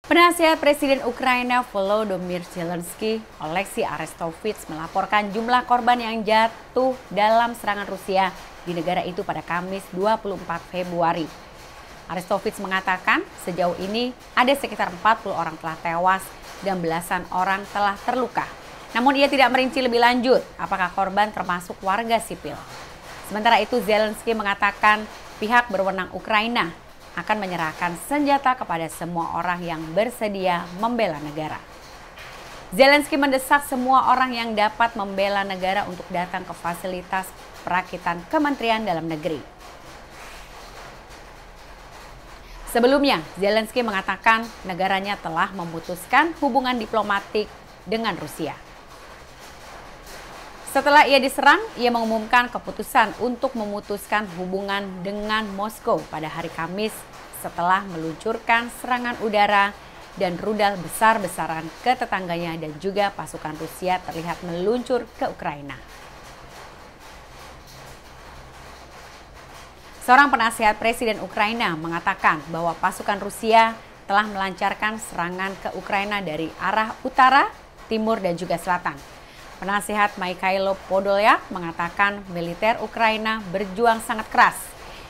Penasihat Presiden Ukraina Volodymyr Zelensky, Oleksiy Arestovich, melaporkan jumlah korban yang jatuh dalam serangan Rusia di negara itu pada Kamis 24 Februari. Arestovich mengatakan sejauh ini ada sekitar 40 orang telah tewas dan belasan orang telah terluka. Namun ia tidak merinci lebih lanjut apakah korban termasuk warga sipil. Sementara itu Zelensky mengatakan pihak berwenang Ukraina akan menyerahkan senjata kepada semua orang yang bersedia membela negara. Zelensky mendesak semua orang yang dapat membela negara untuk datang ke fasilitas perakitan Kementerian Dalam Negeri. Sebelumnya, Zelensky mengatakan negaranya telah memutuskan hubungan diplomatik dengan Rusia. Setelah ia diserang, ia mengumumkan keputusan untuk memutuskan hubungan dengan Moskow pada hari Kamis setelah meluncurkan serangan udara dan rudal besar-besaran ke tetangganya dan juga pasukan Rusia terlihat meluncur ke Ukraina. Seorang penasihat Presiden Ukraina mengatakan bahwa pasukan Rusia telah melancarkan serangan ke Ukraina dari arah utara, timur, dan juga selatan. Penasihat Mikhailo Podolyak mengatakan militer Ukraina berjuang sangat keras.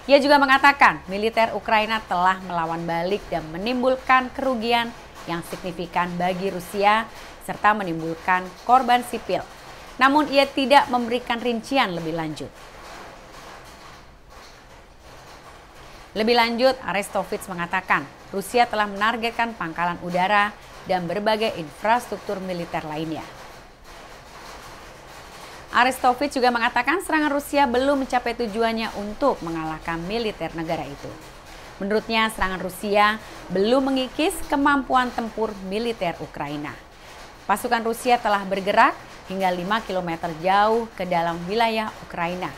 Ia juga mengatakan militer Ukraina telah melawan balik dan menimbulkan kerugian yang signifikan bagi Rusia serta menimbulkan korban sipil. Namun ia tidak memberikan rincian lebih lanjut. Lebih lanjut, Arestovich mengatakan Rusia telah menargetkan pangkalan udara dan berbagai infrastruktur militer lainnya. Arestovich juga mengatakan serangan Rusia belum mencapai tujuannya untuk mengalahkan militer negara itu. Menurutnya, serangan Rusia belum mengikis kemampuan tempur militer Ukraina. Pasukan Rusia telah bergerak hingga 5 km jauh ke dalam wilayah Ukraina,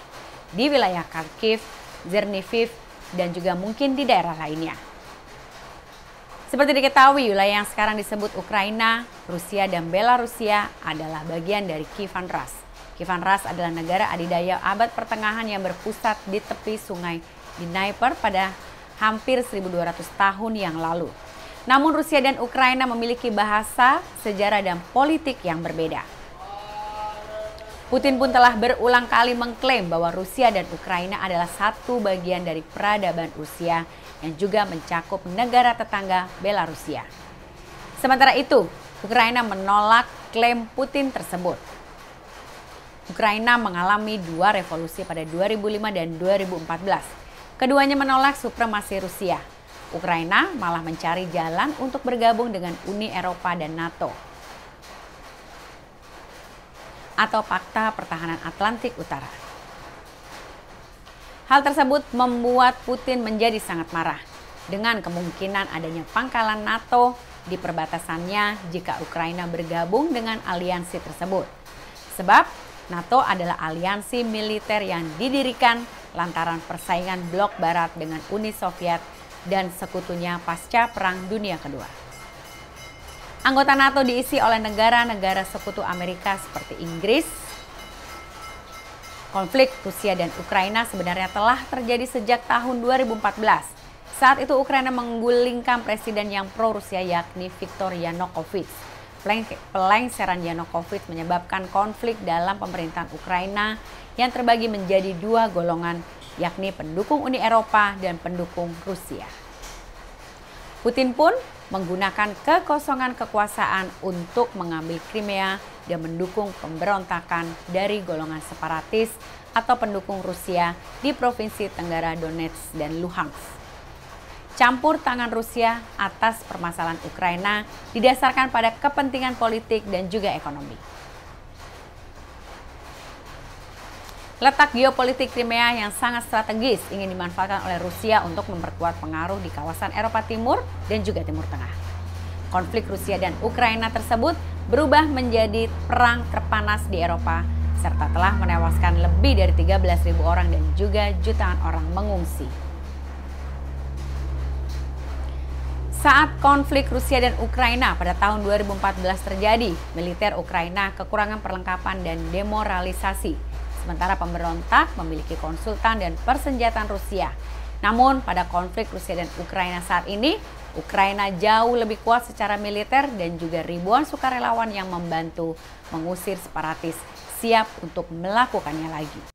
di wilayah Kharkiv, Chernihiv, dan juga mungkin di daerah lainnya. Seperti diketahui, wilayah yang sekarang disebut Ukraina, Rusia, dan Belarusia adalah bagian dari Kievan Rus. Kievan Rus adalah negara adidaya abad pertengahan yang berpusat di tepi sungai Dnieper pada hampir 1200 tahun yang lalu. Namun Rusia dan Ukraina memiliki bahasa, sejarah, dan politik yang berbeda. Putin pun telah berulang kali mengklaim bahwa Rusia dan Ukraina adalah satu bagian dari peradaban Rusia yang juga mencakup negara tetangga Belarusia. Sementara itu, Ukraina menolak klaim Putin tersebut. Ukraina mengalami dua revolusi pada 2005 dan 2014. Keduanya menolak supremasi Rusia. Ukraina malah mencari jalan untuk bergabung dengan Uni Eropa dan NATO atau Pakta Pertahanan Atlantik Utara. Hal tersebut membuat Putin menjadi sangat marah dengan kemungkinan adanya pangkalan NATO di perbatasannya jika Ukraina bergabung dengan aliansi tersebut. Sebab NATO adalah aliansi militer yang didirikan lantaran persaingan blok barat dengan Uni Soviet dan sekutunya pasca Perang Dunia Kedua. Anggota NATO diisi oleh negara-negara sekutu Amerika seperti Inggris. Konflik Rusia dan Ukraina sebenarnya telah terjadi sejak tahun 2014. Saat itu Ukraina menggulingkan presiden yang pro-Rusia yakni Viktor Yanukovych. Pelengseran Yanukovych menyebabkan konflik dalam pemerintahan Ukraina yang terbagi menjadi dua golongan, yakni pendukung Uni Eropa dan pendukung Rusia. Putin pun menggunakan kekosongan kekuasaan untuk mengambil Crimea dan mendukung pemberontakan dari golongan separatis atau pendukung Rusia di Provinsi Tenggara Donetsk dan Luhansk. Campur tangan Rusia atas permasalahan Ukraina didasarkan pada kepentingan politik dan juga ekonomi. Letak geopolitik Crimea yang sangat strategis ingin dimanfaatkan oleh Rusia untuk memperkuat pengaruh di kawasan Eropa Timur dan juga Timur Tengah. Konflik Rusia dan Ukraina tersebut berubah menjadi perang terpanas di Eropa serta telah menewaskan lebih dari 13.000 orang dan juga jutaan orang mengungsi. Saat konflik Rusia dan Ukraina pada tahun 2014 terjadi, militer Ukraina kekurangan perlengkapan dan demoralisasi. Sementara pemberontak memiliki konsultan dan persenjataan Rusia. Namun pada konflik Rusia dan Ukraina saat ini, Ukraina jauh lebih kuat secara militer dan juga ribuan sukarelawan yang membantu mengusir separatis siap untuk melakukannya lagi.